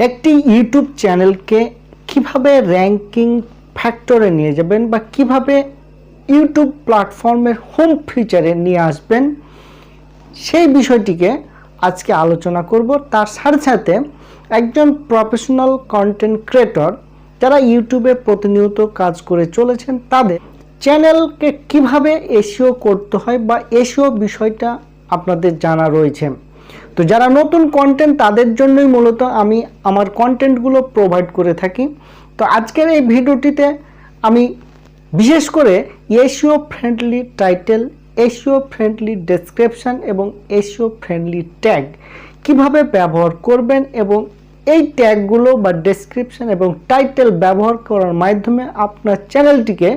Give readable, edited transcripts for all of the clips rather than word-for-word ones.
একটি ইউটিউব চ্যানেলকে কিভাবে র্যাঙ্কিং ফ্যাক্টরে নিয়ে যাবেন বা কিভাবে ইউটিউব প্ল্যাটফর্মের হোম ফিচারে নিয়ে আসবেন সেই বিষয়টিকে আজকে আলোচনা করব। তার সাথে সাথে একজন প্রফেশনাল কন্টেন্ট ক্রিয়েটর যারা ইউটিউবে প্রতিনিয়ত কাজ করে চলেছেন তাদের চ্যানেলকে কিভাবে এসইও করতে হয় বা এসইও বিষয়টা আপনাদের জানা রয়েছে। তো যারা নতুন কন্টেন্ট তাদের জন্যই মূলত আমি আমার কন্টেন্টগুলো প্রোভাইড করে থাকি। তো আজকের এই ভিডিওটিতে আমি বিশেষ করে SEO friendly title, SEO friendly description এবং এসইও ফ্রেন্ডলি ট্যাগ কিভাবে ব্যবহার করবেন এবং এই ট্যাগগুলো বা ডেসক্রিপশন এবং টাইটেল ব্যবহার করার মাধ্যমে আপনার চ্যানেলটিকে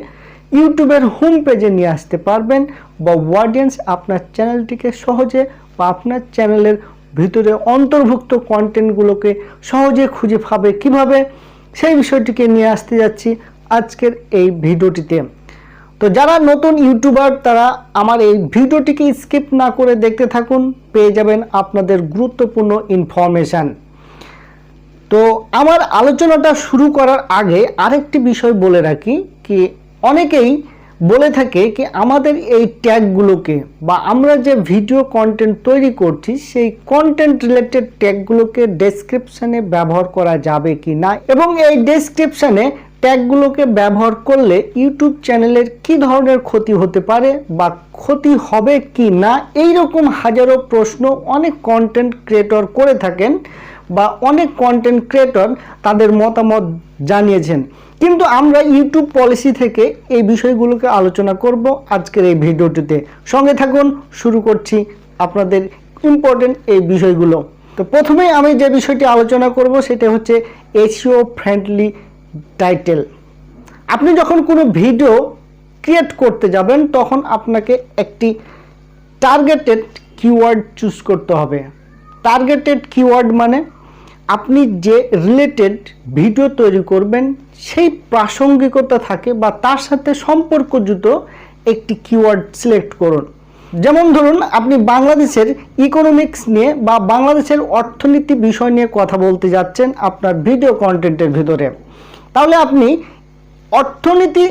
ইউটিউবের হোম পেজে নিয়ে আসতে পারবেন বা অডিয়েন্স আপনার চ্যানেলটিকে সহজে বা আপনার চ্যানেলের ভিতরে অন্তর্ভুক্ত কন্টেন্টগুলোকে সহজে খুঁজে পাবে কিভাবে, সেই বিষয়টিকে নিয়ে আসতে যাচ্ছি আজকের এই ভিডিওটিতে। তো যারা নতুন ইউটিউবার তারা আমার এই ভিডিওটিকে স্কিপ না করে দেখতে থাকুন, পেয়ে যাবেন আপনাদের গুরুত্বপূর্ণ ইনফরমেশান। তো আমার আলোচনাটা শুরু করার আগে আরেকটি বিষয় বলে রাখি কি অনেকেই বলে থাকে কি আমাদের এই ট্যাগগুলোকে বা আমরা যে ভিডিও কন্টেন্ট তৈরি করছি সেই কন্টেন্ট রিলেটেড ট্যাগগুলোকে ডেসক্রিপশানে ব্যবহার করা যাবে কি না এবং এই ডেসক্রিপশানে ট্যাগগুলোকে ব্যবহার করলে ইউটিউব চ্যানেলের কি ধরনের ক্ষতি হতে পারে বা ক্ষতি হবে কি না, এই রকম হাজারো প্রশ্ন অনেক কন্টেন্ট ক্রিয়েটর করে থাকেন বা অনেক কন্টেন্ট ক্রিয়েটর তাদের মতামত জানিয়েছেন। কিন্তু আমরা ইউটিউব পলিসি থেকে এই বিষয়গুলোকে আলোচনা করব আজকের এই ভিডিওটিতে। সঙ্গে থাকুন, শুরু করছি আপনাদের ইম্পর্টেন্ট এই বিষয়গুলো। তো প্রথমেই আমি যে বিষয়টি আলোচনা করব সেটা হচ্ছে এসইও ফ্রেন্ডলি টাইটেল। আপনি যখন কোনো ভিডিও ক্রিয়েট করতে যাবেন তখন আপনাকে একটি টার্গেটেড কিওয়ার্ড চুজ করতে হবে। টার্গেটেড কিওয়ার্ড মানে আপনি যে রিলেটেড ভিডিও তৈরি করবেন সেই প্রাসঙ্গিকতা থাকে বা তার সাথে সম্পর্কযুক্ত একটি কিওয়ার্ড সিলেক্ট করুন। যেমন ধরুন আপনি বাংলাদেশের ইকোনমিক্স নিয়ে বা বাংলাদেশের অর্থনীতি বিষয় নিয়ে কথা বলতে যাচ্ছেন আপনার ভিডিও কন্টেন্টের ভিতরে, তাহলে আপনি অর্থনীতি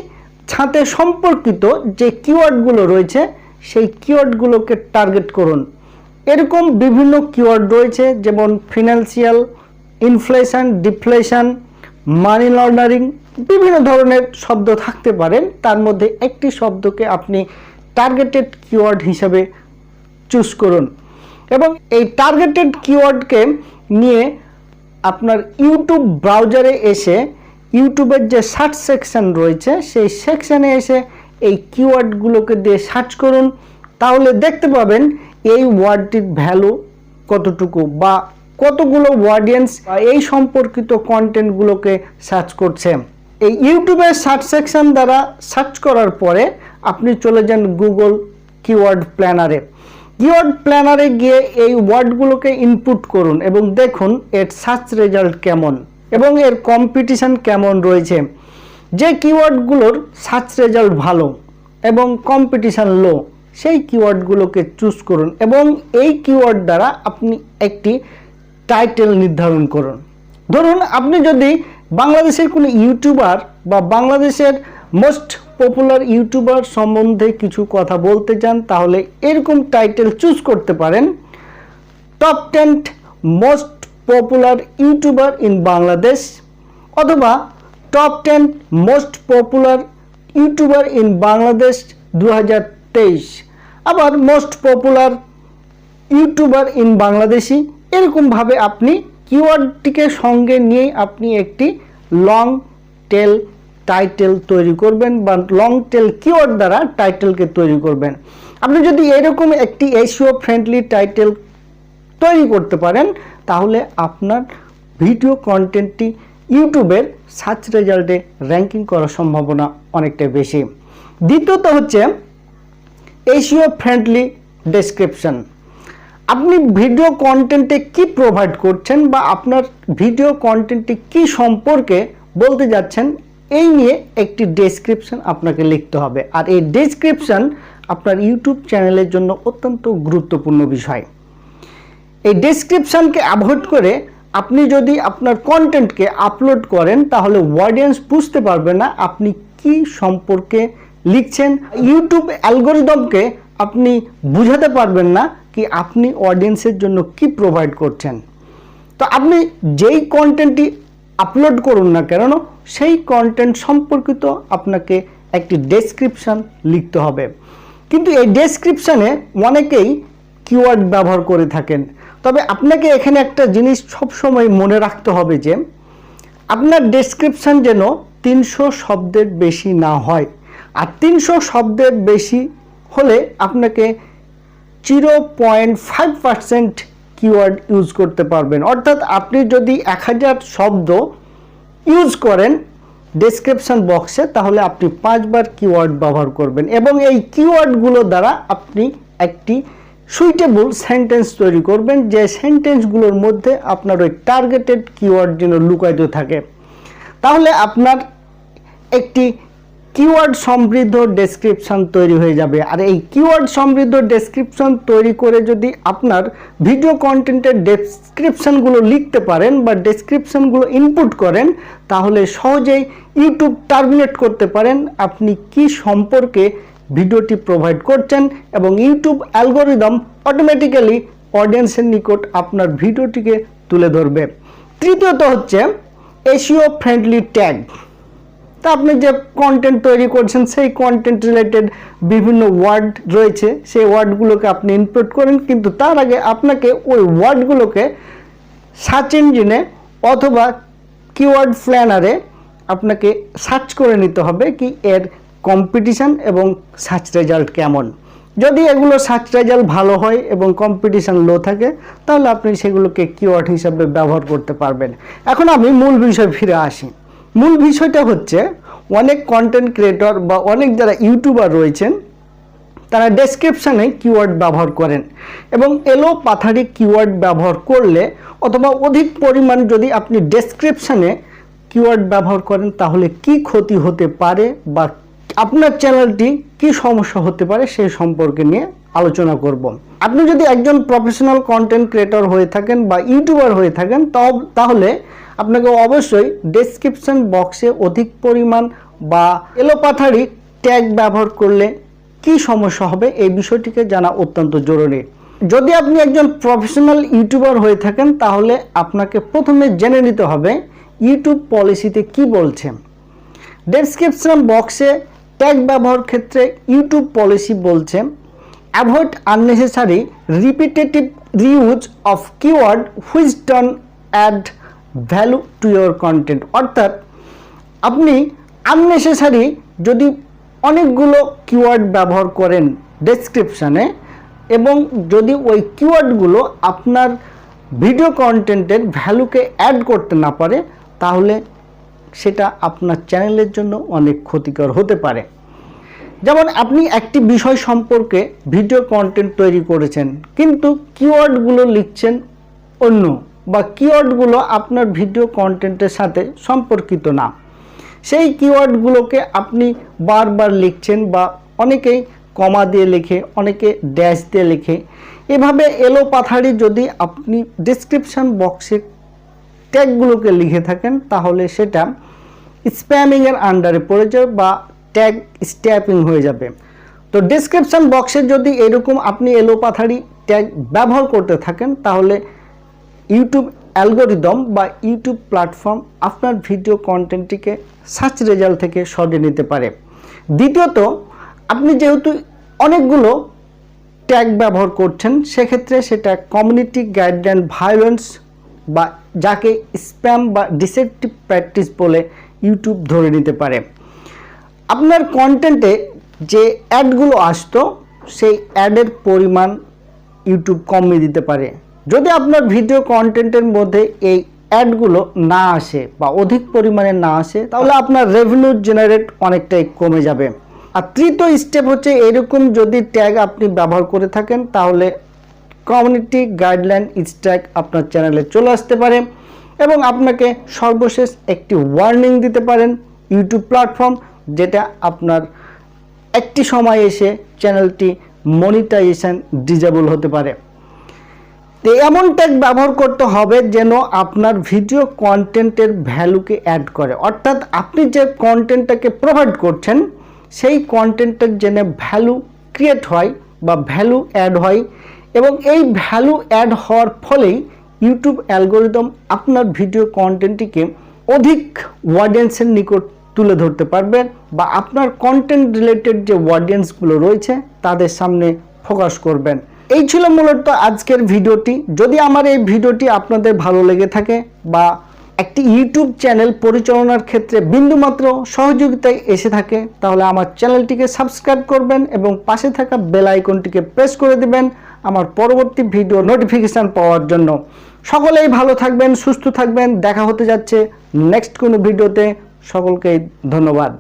সাথে সম্পর্কিত যে কিওয়ার্ডগুলো রয়েছে সেই কিওয়ার্ডগুলোকে টার্গেট করুন। এরকম বিভিন্ন কিওয়ার্ড রয়েছে যেমন financial, inflation, deflation, money laundering, বিভিন্ন ধরনের শব্দ থাকতে পারেন। তার মধ্যে একটি শব্দকে আপনি টার্গেটেড কিওয়ার্ড হিসাবে চুজ করুন এবং এই টার্গেটেড কিওয়ার্ডকে নিয়ে আপনার ইউটিউব ব্রাউজারে এসে ইউটিউবের যে সার্চ সেকশন রয়েছে সেই সেকশানে এসে এই কিওয়ার্ডগুলোকে দিয়ে সার্চ করুন। তাহলে দেখতে পাবেন এই ওয়ার্ডটির ভ্যালু কতটুকু বা কতগুলো অডিয়েন্স এই সম্পর্কিত কন্টেন্টগুলোকে সার্চ করছে। এই ইউটিউবের সার্চ সেকশন দ্বারা সার্চ করার পরে আপনি চলে যান গুগল কিওয়ার্ড প্ল্যানারে। কিওয়ার্ড প্ল্যানারে গিয়ে এই ওয়ার্ডগুলোকে ইনপুট করুন এবং দেখুন এর সার্চ রেজাল্ট কেমন এবং এর কম্পিটিশান কেমন রয়েছে। যে কিওয়ার্ডগুলোর সার্চ রেজাল্ট ভালো এবং কম্পিটিশান লো সেই কিওয়ার্ডগুলোকে চুজ করুন এবং এই কিওয়ার্ড দ্বারা আপনি একটি টাইটেল নির্ধারণ করুন। ধরুন আপনি যদি বাংলাদেশের কোনো ইউটিউবার বা বাংলাদেশের মোস্ট পপুলার ইউটিউবার সম্বন্ধে কিছু কথা বলতে চান তাহলে এরকম টাইটেল চুজ করতে পারেন, top 10 most popular YouTuber in Bangladesh অথবা top 10 most popular YouTuber in Bangladesh 2023, আবার most popular YouTuber in Bangladeshi. এরকমভাবে আপনি কিওয়ার্ডটিকে সঙ্গে নিয়েই আপনি একটি লং টেল টাইটেল তৈরি করবেন বা লং টেল কিওয়ার্ড দ্বারা টাইটেলকে তৈরি করবেন। আপনি যদি এরকম একটি এসইও ফ্রেন্ডলি টাইটেল তৈরি করতে পারেন তাহলে আপনার ভিডিও কন্টেন্টটি ইউটিউবের সার্চ রেজাল্টে র্যাঙ্কিং করার সম্ভাবনা অনেকটাই বেশি। দ্বিতীয়ত হচ্ছে এসইও ফ্রেন্ডলি ডেসক্রিপশন। আপনি ভিডিও কন্টেন্টে কি প্রোভাইড করছেন বা আপনার ভিডিও কন্টেন্টটি কি সম্পর্কে বলতে যাচ্ছেন এই নিয়ে একটি ডেসক্রিপশন আপনাকে লিখতে হবে। আর এই ডেসক্রিপশন আপনার ইউটিউব চ্যানেলের জন্য অত্যন্ত গুরুত্বপূর্ণ বিষয়। এই ডেসক্রিপশনকে অ্যাভয়েড করে আপনি যদি আপনার কন্টেন্টকে আপলোড করেন তাহলে অডিয়েন্স বুঝতে পারবে না আপনি কি সম্পর্কে লিখছেন। ইউটিউব অ্যালগরিদমকে আপনি বুঝাতে পারবেন না কি আপনি অডিয়েন্সের জন্য কি প্রোভাইড করছেন। তো আপনি যেই কন্টেন্টটি আপলোড করুন না কেন সেই কন্টেন্ট সম্পর্কিত আপনাকে একটি ডেসক্রিপশন লিখতে হবে। কিন্তু এই ডেসক্রিপশানে অনেকেই কিওয়ার্ড ব্যবহার করে থাকেন। তবে আপনাকে এখানে একটা জিনিস সবসময় মনে রাখতে হবে যে আপনার ডেসক্রিপশান যেন 300 শব্দের বেশি না হয়। আর 300 শব্দের বেশি হলে আপনাকে 0.5% কিওয়ার্ড ইউজ করতে পারবেন। অর্থাৎ আপনি যদি 1000 শব্দ ইউজ করেন ডেসক্রিপশন বক্সে তাহলে আপনি 5 বার কিওয়ার্ড ব্যবহার করবেন এবং এই কিওয়ার্ডগুলো দ্বারা আপনি একটি সুইটেবল সেন্টেন্স তৈরি করবেন যে সেন্টেন্সগুলোর মধ্যে আপনার ওই টার্গেটেড কিওয়ার্ড যেন লুকায়িত থাকে। তাহলে আপনার একটি কিওয়ার্ড সমৃদ্ধ ডেসক্রিপশন তৈরি হয়ে যাবে। আর এই কিওয়ার্ড সমৃদ্ধ ডেসক্রিপশন তৈরি করে যদি আপনার ভিডিও কন্টেন্টের ডেসক্রিপশনগুলো লিখতে পারেন বা ডেসক্রিপশনগুলো ইনপুট করেন তাহলে সহজেই ইউটিউব টার্মিনেট করতে পারেন আপনি কি সম্পর্কে ভিডিওটি প্রোভাইড করছেন এবং ইউটিউব অ্যালগরিদম অটোমেটিক্যালি অডিয়েন্সের নিকট আপনার ভিডিওটিকে তুলে ধরবে। তৃতীয়ত হচ্ছে এসইও ফ্রেন্ডলি ট্যাগ। তা আপনি যে কন্টেন্ট তৈরি করছেন সেই কন্টেন্ট রিলেটেড বিভিন্ন ওয়ার্ড রয়েছে সেই ওয়ার্ডগুলোকে আপনি ইনপুট করেন, কিন্তু তার আগে আপনাকে ওই ওয়ার্ডগুলোকে সার্চ ইঞ্জিনে অথবা কিওয়ার্ড প্ল্যানারে আপনাকে সার্চ করে নিতে হবে কি এর কম্পিটিশান এবং সার্চ রেজাল্ট কেমন। যদি এগুলো সার্চ রেজাল্ট ভালো হয় এবং কম্পিটিশান লো থাকে তাহলে আপনি সেগুলোকে কিওয়ার্ড হিসাবে ব্যবহার করতে পারবেন। এখন আমি মূল বিষয় ফিরে আসি। মূল বিষয়টা হচ্ছে অনেক কন্টেন্ট ক্রিয়েটর বা অনেক যারা ইউটিউবার রয়েছেন তারা ডেসক্রিপশানে কিওয়ার্ড ব্যবহার করেন এবং এলো পাথারি কিওয়ার্ড ব্যবহার করলে অথবা অধিক পরিমাণ যদি আপনি ডেসক্রিপশানে কিওয়ার্ড ব্যবহার করেন তাহলে কি ক্ষতি হতে পারে বা আপনার চ্যানেলটি কি সমস্যা হতে পারে সেই সম্পর্কে নিয়ে আলোচনা করব। আপনি যদি একজন প্রফেশনাল কন্টেন্ট ক্রিয়েটর হয়ে থাকেন বা ইউটিউবার হয়ে থাকেন তাহলে আপনাকে অবশ্যই ডেসক্রিপশন বক্সে অধিক পরিমাণ বা এলোপাথারি ট্যাগ ব্যবহার করলে কি সমস্যা হবে এই বিষয়টিকে জানা অত্যন্ত জরুরি। যদি আপনি একজন প্রফেশনাল ইউটিউবার হয়ে থাকেন তাহলে আপনাকে প্রথমে জেনে নিতে হবে ইউটিউব পলিসিতে কি বলছে। ডেসক্রিপশন বক্সে ট্যাগ ব্যবহার ক্ষেত্রে ইউটিউব পলিসি বলছে avoid unnecessary repetitive reuse of keyword which don't add value to your content. অর্থাৎ আপনি আননেসেসারি যদি অনেকগুলো কিওয়ার্ড ব্যবহার করেন ডেসক্রিপশানে এবং যদি ওই কিওয়ার্ডগুলো আপনার ভিডিও কন্টেন্টের ভ্যালুকে অ্যাড করতে না পারে তাহলে সেটা আপনার চ্যানেলের জন্য অনেক ক্ষতিকর হতে পারে। যেমন আপনি একটি বিষয় সম্পর্কে ভিডিও কন্টেন্ট তৈরি করেছেন কিন্তু কিওয়ার্ডগুলো লিখছেন অন্য বা কিওয়ার্ডগুলো আপনার ভিডিও কন্টেন্টের সাথে সম্পর্কিত না, সেই কিওয়ার্ডগুলোকে আপনি বারবার লিখছেন বা অনেকেই কমা দিয়ে লেখে অনেকে ড্যাশ দিয়ে লেখে। এভাবে এলোপাথারি যদি আপনি ডেসক্রিপশন বক্সে ট্যাগগুলোকে লিখে থাকেন তাহলে সেটা স্প্যামিংয়ের আন্ডারে পড়ে যাবে বা ট্যাগ স্ট্যাপিং হয়ে যাবে। তো ডেসক্রিপশন বক্সে যদি এরকম আপনি এলোপাথারি ট্যাগ ব্যবহার করতে থাকেন তাহলে ইউটিউব অ্যালগরিদম বা ইউটিউব প্ল্যাটফর্ম আপনার ভিডিও কন্টেন্টটিকে সার্চ রেজাল্ট থেকে সরিয়ে নিতে পারে। দ্বিতীয়ত আপনি যেহেতু অনেকগুলো ট্যাগ ব্যবহার করছেন সেক্ষেত্রে সেটা কমিউনিটি গাইডলাইন ভায়োলেন্স বা যাকে স্প্যাম বা ডিসেপটিভ প্র্যাকটিস বলে ইউটিউব ধরে নিতে পারে। আপনার কন্টেন্টে যে অ্যাডগুলো আসতো সেই অ্যাডের পরিমাণ ইউটিউব কমিয়ে দিতে পারে। যদি আপনার ভিডিও কন্টেন্টের মধ্যে এই অ্যাডগুলো না আসে বা অধিক পরিমাণে না আসে তাহলে আপনার রেভিনিউ জেনারেট অনেকটাই কমে যাবে। আর তৃতীয় স্টেপ হচ্ছে এরকম যদি ট্যাগ আপনি ব্যবহার করে থাকেন তাহলে কমিউনিটি গাইডলাইন স্ট্রাইক আপনার চ্যানেলে চলে আসতে পারে এবং আপনাকে সর্বশেষ একটি ওয়ার্নিং দিতে পারেন ইউটিউব প্ল্যাটফর্ম, যেটা আপনার একটি সময় এসে চ্যানেলটি মনিটাইজেশন ডিসেবল হতে পারে। তো এমন ট্যাগ ব্যবহার করতে হবে যেন আপনার ভিডিও কন্টেন্টের ভ্যালুকে অ্যাড করে, অর্থাৎ আপনি যে কন্টেন্টটাকে প্রোভাইড করছেন সেই কন্টেন্টের যেন ভ্যালু ক্রিয়েট হয় বা ভ্যালু অ্যাড হয়, এবং এই ভ্যালু অ্যাড হওয়ার ফলেই ইউটিউব অ্যালগোরিদম আপনার ভিডিও কন্টেন্টটিকে অধিক অডিয়েন্সের নিকট তুলে ধরতে পারবেন, বা আপনার কন্টেন্ট রিলেটেড যে অডিয়েন্সগুলো রয়েছে তাদের সামনে ফোকাস করবেন। এই ছিল মূলত আজকের ভিডিওটি। যদি আমার এই ভিডিওটি আপনাদের ভালো লেগে থাকে বা একটি ইউটিউব চ্যানেল পরিচালনার ক্ষেত্রে বিন্দুমাত্র সহযোগিতায় এসে থাকে, তাহলে আমার চ্যানেলটিকে সাবস্ক্রাইব করবেন এবং পাশে থাকা বেল আইকনটিকে প্রেস করে দিবেন আমার পরবর্তী ভিডিও নোটিফিকেশান পাওয়ার জন্য। সকলেই ভালো থাকবেন, সুস্থ থাকবেন। দেখা হতে যাচ্ছে নেক্সট কোনো ভিডিওতে। সকলকে ধন্যবাদ।